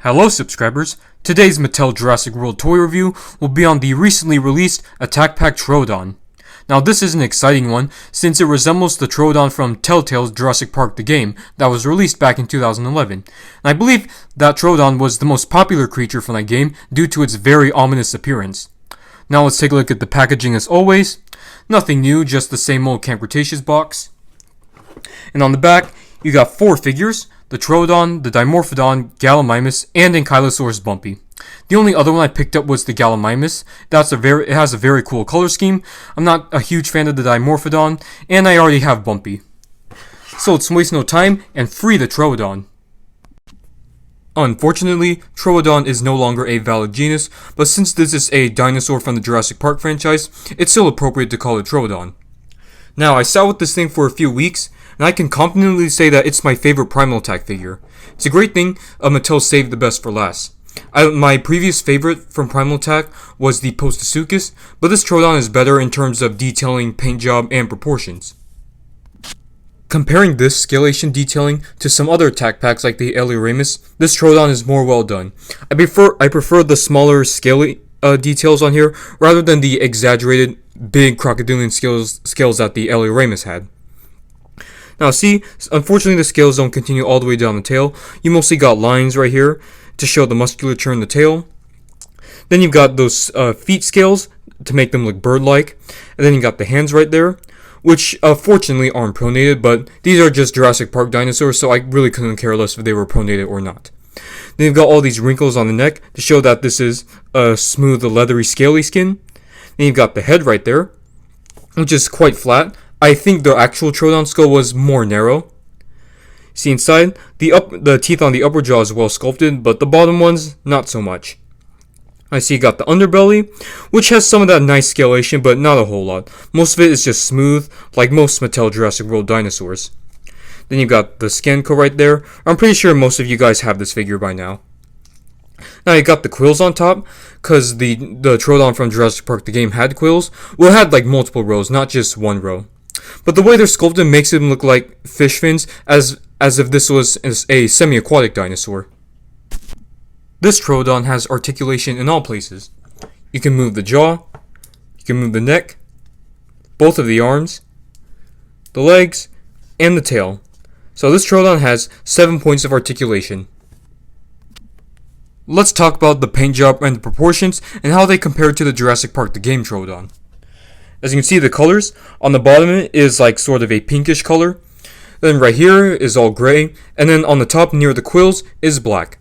Hello subscribers, today's Mattel Jurassic World toy review will be on the recently released Attack Pack Troodon. Now this is an exciting one since it resembles the Troodon from Telltale's Jurassic Park the game that was released back in 2011. And I believe that Troodon was the most popular creature from that game due to its very ominous appearance. Now let's take a look at the packaging as always. Nothing new, just the same old Camp Cretaceous box. And on the back, you got 4 figures: the Troodon, the Dimorphodon, Gallimimus, and Ankylosaurus Bumpy. The only other one I picked up was the Gallimimus. It has a very cool color scheme. I'm not a huge fan of the Dimorphodon, and I already have Bumpy. So let's waste no time and free the Troodon. Unfortunately, Troodon is no longer a valid genus, but since this is a dinosaur from the Jurassic Park franchise, it's still appropriate to call it Troodon. Now, I sat with this thing for a few weeks, and I can confidently say that it's my favorite Primal Attack figure. It's a great thing Mattel saved the best for last. My previous favorite from Primal Attack was the Postosuchus, but this Troodon is better in terms of detailing, paint job, and proportions. Comparing this scalation detailing to some other attack packs like the Eleoramus, this Troodon is more well done. I prefer the smaller scale details on here rather than the exaggerated big crocodilian scales that the Eleoramus had. Now see, unfortunately the scales don't continue all the way down the tail. You mostly got lines right here to show the musculature in the tail. Then you've got those feet scales to make them look bird-like. And then you got the hands right there, which fortunately aren't pronated, but these are just Jurassic Park dinosaurs, so I really couldn't care less if they were pronated or not. Then you've got all these wrinkles on the neck to show that this is a smooth, leathery, scaly skin. Then you've got the head right there, which is quite flat. I think the actual Troodon skull was more narrow. See inside, the teeth on the upper jaw is well sculpted, but the bottom ones, not so much. I see you got the underbelly, which has some of that nice scalation, but not a whole lot. Most of it is just smooth, like most Mattel Jurassic World dinosaurs. Then you've got the Scanco right there. I'm pretty sure most of you guys have this figure by now. Now you got the quills on top, because the Troodon from Jurassic Park the game had quills. Well, it had like multiple rows, not just one row. But the way they're sculpted makes them look like fish fins, as if this was a semi-aquatic dinosaur. This Troodon has articulation in all places. You can move the jaw, you can move the neck, both of the arms, the legs, and the tail. So this Troodon has 7 points of articulation. Let's talk about the paint job and the proportions and how they compare to the Jurassic Park the game Troodon. As you can see, the colors on the bottom is like sort of a pinkish color. Then right here is all gray, and then on the top near the quills is black.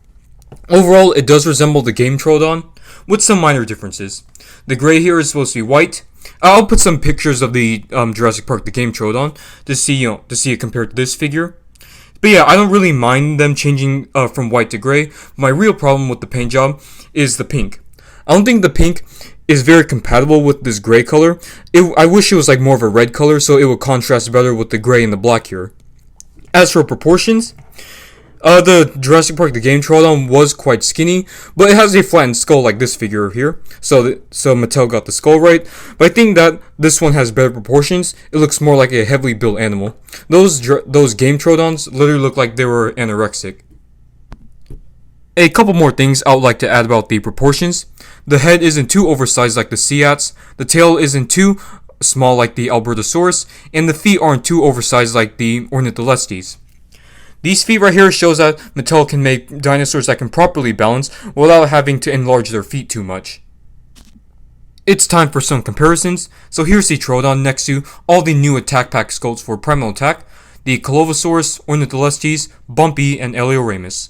Overall, it does resemble the game Troodon, with some minor differences. The gray here is supposed to be white. I'll put some pictures of the Jurassic Park the game Troodon to see it compared to this figure. But yeah, I don't really mind them changing from white to gray. My real problem with the paint job is the pink. I don't think the pink is very compatible with this gray color. I wish it was like more of a red color so it would contrast better with the gray and the black here. As for proportions, the Jurassic Park the game Troodon was quite skinny, but it has a flattened skull like this figure here, so Mattel got the skull right. But I think that this one has better proportions. It looks more like a heavily built animal. Those game Troodons literally look like they were anorexic. A couple more things I would like to add about the proportions. The head isn't too oversized like the Seats, the tail isn't too small like the Albertosaurus, and the feet aren't too oversized like the Ornitholestes. These feet right here shows that Mattel can make dinosaurs that can properly balance without having to enlarge their feet too much. It's time for some comparisons, so here's the Troodon next to all the new Attack Pack sculpts for Primal Attack, the Colovosaurus, Ornitholestes, Bumpy, and Eleoramus.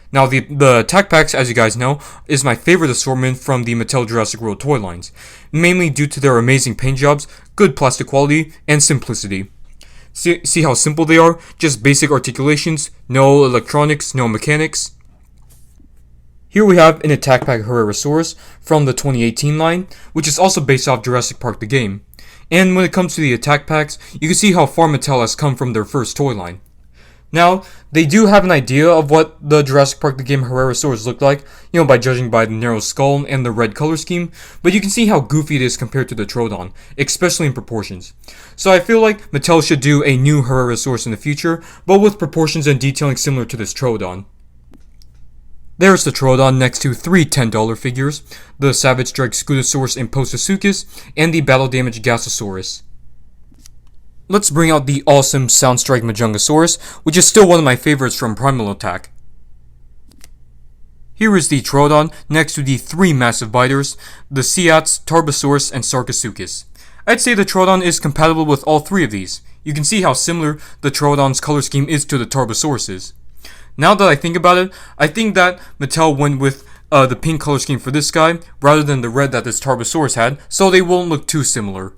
Now, the Attack Packs, as you guys know, is my favorite assortment from the Mattel Jurassic World toy lines, mainly due to their amazing paint jobs, good plastic quality, and simplicity. See how simple they are? Just basic articulations, no electronics, no mechanics. Here we have an Attack Pack Herrerasaurus from the 2018 line, which is also based off Jurassic Park the game. And when it comes to the Attack Packs, you can see how far Mattel has come from their first toy line. Now, they do have an idea of what the Jurassic Park the game Herrerasaurus looked like, by judging by the narrow skull and the red color scheme, but you can see how goofy it is compared to the Troodon, especially in proportions. So I feel like Mattel should do a new Herrerasaurus in the future, but with proportions and detailing similar to this Troodon. There's the Troodon next to three $10 figures, the Savage Strike Scutosaurus and Postosuchus, and the Battle Damage Gasosaurus. Let's bring out the awesome Soundstrike Majungasaurus, which is still one of my favorites from Primal Attack. Here is the Troodon next to the three massive biters, the Seats, Tarbosaurus, and Sarcosuchus. I'd say the Troodon is compatible with all three of these. You can see how similar the Troodon's color scheme is to the Tarbosaurus's. Now that I think about it, I think that Mattel went with the pink color scheme for this guy rather than the red that this Tarbosaurus had, so they won't look too similar.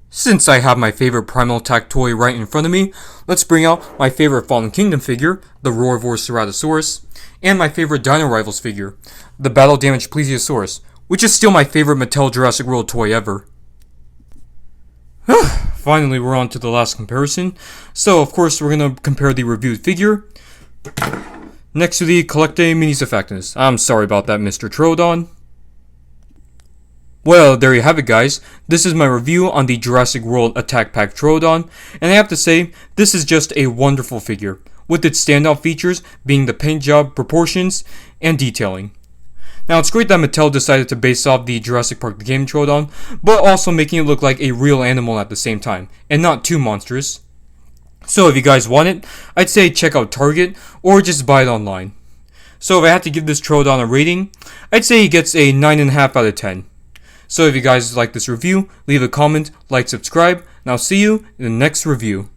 Since I have my favorite Primal Attack toy right in front of me, let's bring out my favorite Fallen Kingdom figure, the Roarvor Ceratosaurus, and my favorite Dino Rivals figure, the Battle Damage Plesiosaurus, which is still my favorite Mattel Jurassic World toy ever. Finally, we're on to the last comparison. So, of course, we're going to compare the reviewed figure next to the Collectae Mini Surfactants. I'm sorry about that, Mr. Troodon. Well, there you have it, guys. This is my review on the Jurassic World Attack Pack Troodon, and I have to say, this is just a wonderful figure, with its standout features being the paint job, proportions, and detailing. Now, it's great that Mattel decided to base off the Jurassic Park the Game Troodon, but also making it look like a real animal at the same time, and not too monstrous. So if you guys want it, I'd say check out Target, or just buy it online. So if I had to give this Troodon a rating, I'd say he gets a 9.5 out of 10. So if you guys like this review, leave a comment, like, subscribe, and I'll see you in the next review.